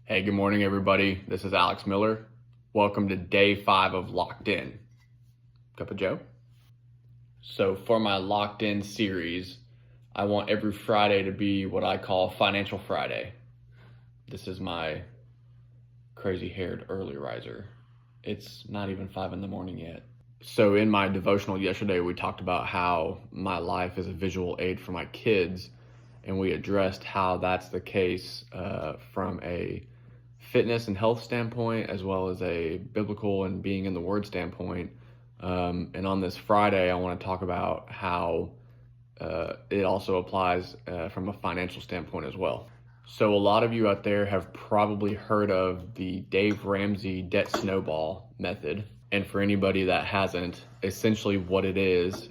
Hey, good morning, everybody. This is Alex Miller. Welcome to day 5 of Locked In. Cup of Joe? So for my Locked In series, I want every Friday to be what I call Financial Friday. This is my crazy-haired early riser. It's not even 5 in the morning yet. So in my devotional yesterday, we talked about how my life is a visual aid for my kids, and we addressed how that's the case from a fitness and health standpoint, as well as a biblical and being in the Word standpoint. And on this Friday, I want to talk about how it also applies from a financial standpoint as well. So a lot of you out there have probably heard of the Dave Ramsey Debt Snowball method. And for anybody that hasn't, essentially what it is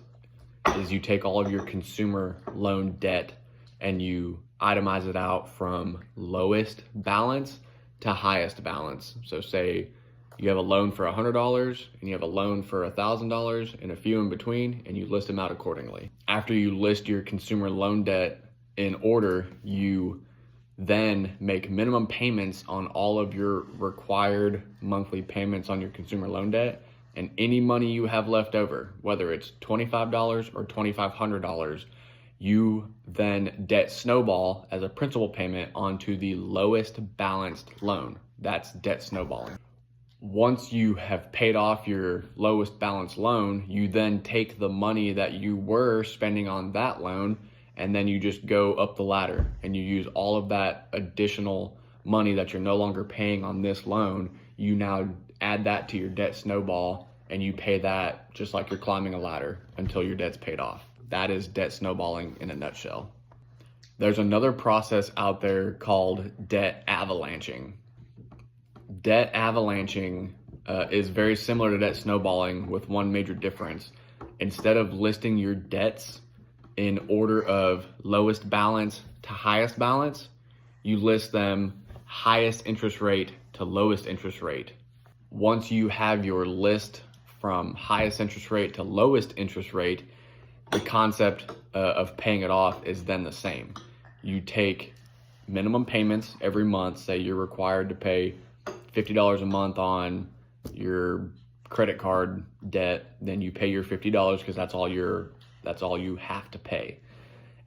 you take all of your consumer loan debt and you itemize it out from lowest balance to highest balance. So say you have a loan for $100 and you have a loan for $1,000 and a few in between, and you list them out accordingly. After you list your consumer loan debt in order, you then make minimum payments on all of your required monthly payments on your consumer loan debt, and any money you have left over, whether it's $25 or $2,500, you then debt snowball as a principal payment onto the lowest balanced loan. That's debt snowballing. Once you have paid off your lowest balanced loan, you then take the money that you were spending on that loan, and then you just go up the ladder and you use all of that additional money that you're no longer paying on this loan. You now add that to your debt snowball and you pay that just like you're climbing a ladder until your debt's paid off. That is debt snowballing in a nutshell. There's another process out there called debt avalanching. Debt avalanching is very similar to debt snowballing with one major difference. Instead of listing your debts in order of lowest balance to highest balance, you list them highest interest rate to lowest interest rate. Once you have your list from highest interest rate to lowest interest rate, the concept of paying it off is then the same. You take minimum payments every month. Say you're required to pay $50 a month on your credit card debt, then you pay your $50 because that's all you have to pay.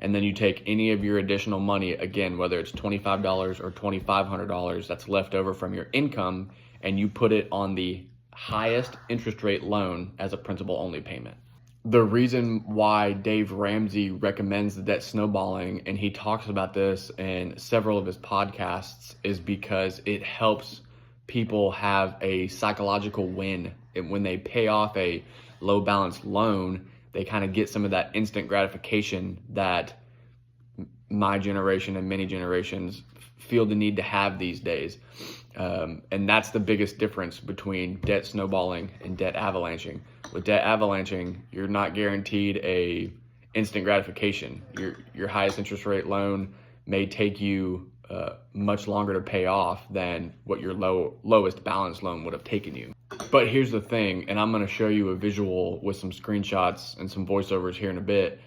And then you take any of your additional money, again, whether it's $25 or $2,500 that's left over from your income, and you put it on the highest interest rate loan as a principal only payment. The reason why Dave Ramsey recommends the debt snowballing, and he talks about this in several of his podcasts, is because it helps people have a psychological win. And when they pay off a low balance loan, they kind of get some of that instant gratification that my generation and many generations feel the need to have these days. And that's the biggest difference between debt snowballing and debt avalanching. With debt avalanching, you're not guaranteed a instant gratification. Your highest interest rate loan may take you much longer to pay off than what your lowest balance loan would have taken you. But here's the thing, and I'm going to show you a visual with some screenshots and some voiceovers here in a bit.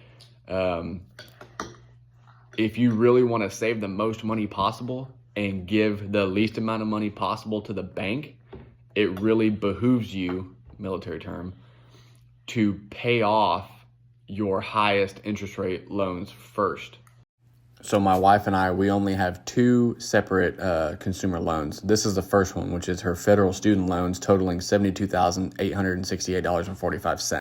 If you really want to save the most money possible and give the least amount of money possible to the bank, it really behooves you, military term, to pay off your highest interest rate loans first. So my wife and I, we only have 2 separate consumer loans. This is the first one, which is her federal student loans totaling $72,868.45.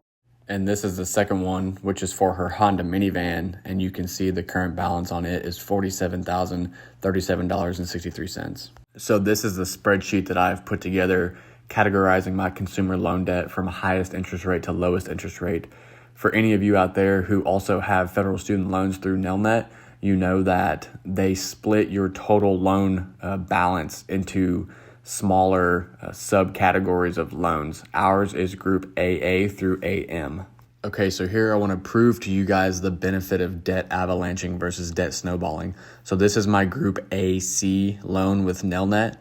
And this is the second one, which is for her Honda minivan. And you can see the current balance on it is $47,037.63. So this is the spreadsheet that I've put together categorizing my consumer loan debt from highest interest rate to lowest interest rate. For any of you out there who also have federal student loans through Nelnet, you know that they split your total loan balance into smaller subcategories of loans. Ours is group AA through AM. Okay, so here I want to prove to you guys the benefit of debt avalanching versus debt snowballing. So this is my group AC loan with Nelnet.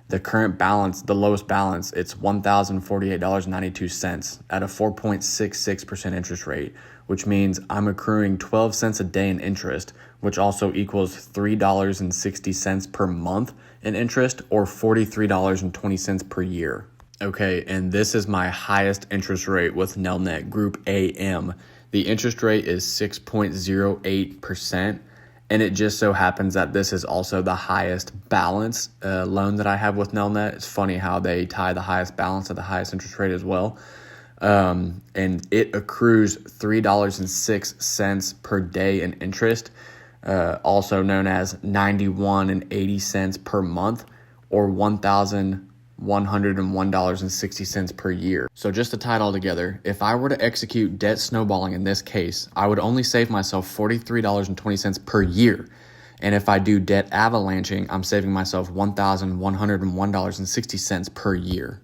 The current balance, the lowest balance, it's $1,048.92 at a 4.66% interest rate, which means I'm accruing 12 cents a day in interest, which also equals $3.60 per month in interest or $43.20 per year. Okay, and this is my highest interest rate with Nelnet Group AM. The interest rate is 6.08%, and it just so happens that this is also the highest balance loan that I have with Nelnet. It's funny how they tie the highest balance to the highest interest rate as well. And it accrues $3.06 per day in interest, also known as $91.80 per month, or $1,101.60 per year. So just to tie it all together, if I were to execute debt snowballing in this case, I would only save myself $43.20 per year. And if I do debt avalanching, I'm saving myself $1,101.60 per year.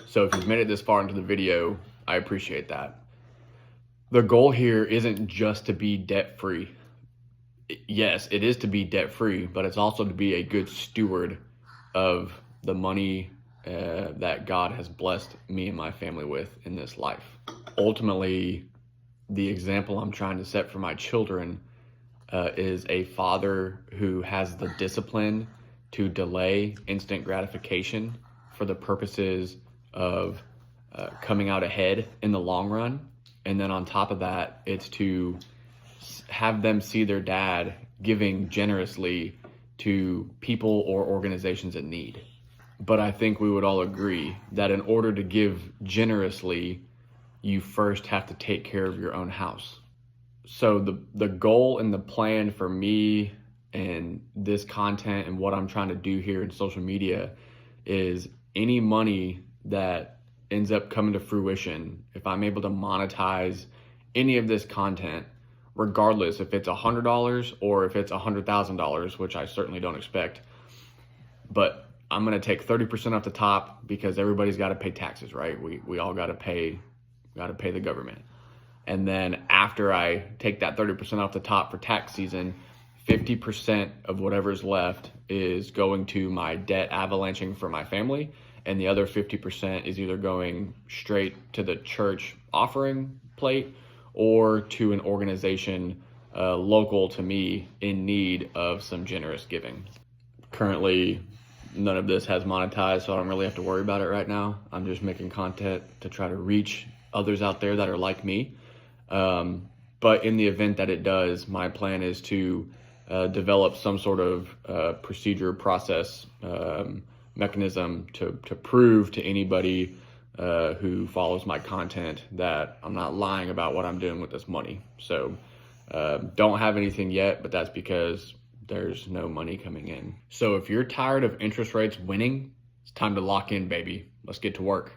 So if you've made it this far into the video, I appreciate that. The goal here isn't just to be debt-free. Yes, it is to be debt-free, but it's also to be a good steward of the money that God has blessed me and my family with in this life. Ultimately, the example I'm trying to set for my children is a father who has the discipline to delay instant gratification for the purposes of coming out ahead in the long run. And then on top of that, it's to have them see their dad giving generously to people or organizations in need. But I think we would all agree that in order to give generously, you first have to take care of your own house. So the goal and the plan for me and this content and what I'm trying to do here in social media is any money that ends up coming to fruition, if I'm able to monetize any of this content, regardless if it's $100 or if it's $100,000, which I certainly don't expect, but I'm going to take 30% off the top because everybody's got to pay taxes, right? We all got to pay the government. And then after I take that 30% off the top for tax season, 50% of whatever's left is going to my debt avalanching for my family. And the other 50% is either going straight to the church offering plate or to an organization local to me in need of some generous giving. Currently, none of this has monetized, so I don't really have to worry about it right now. I'm just making content to try to reach others out there that are like me. But in the event that it does, my plan is to develop some sort of procedure, process, mechanism to prove to anybody who follows my content that I'm not lying about what I'm doing with this money. So don't have anything yet, but that's because there's no money coming in. So if you're tired of interest rates winning, it's time to lock in, baby. Let's get to work.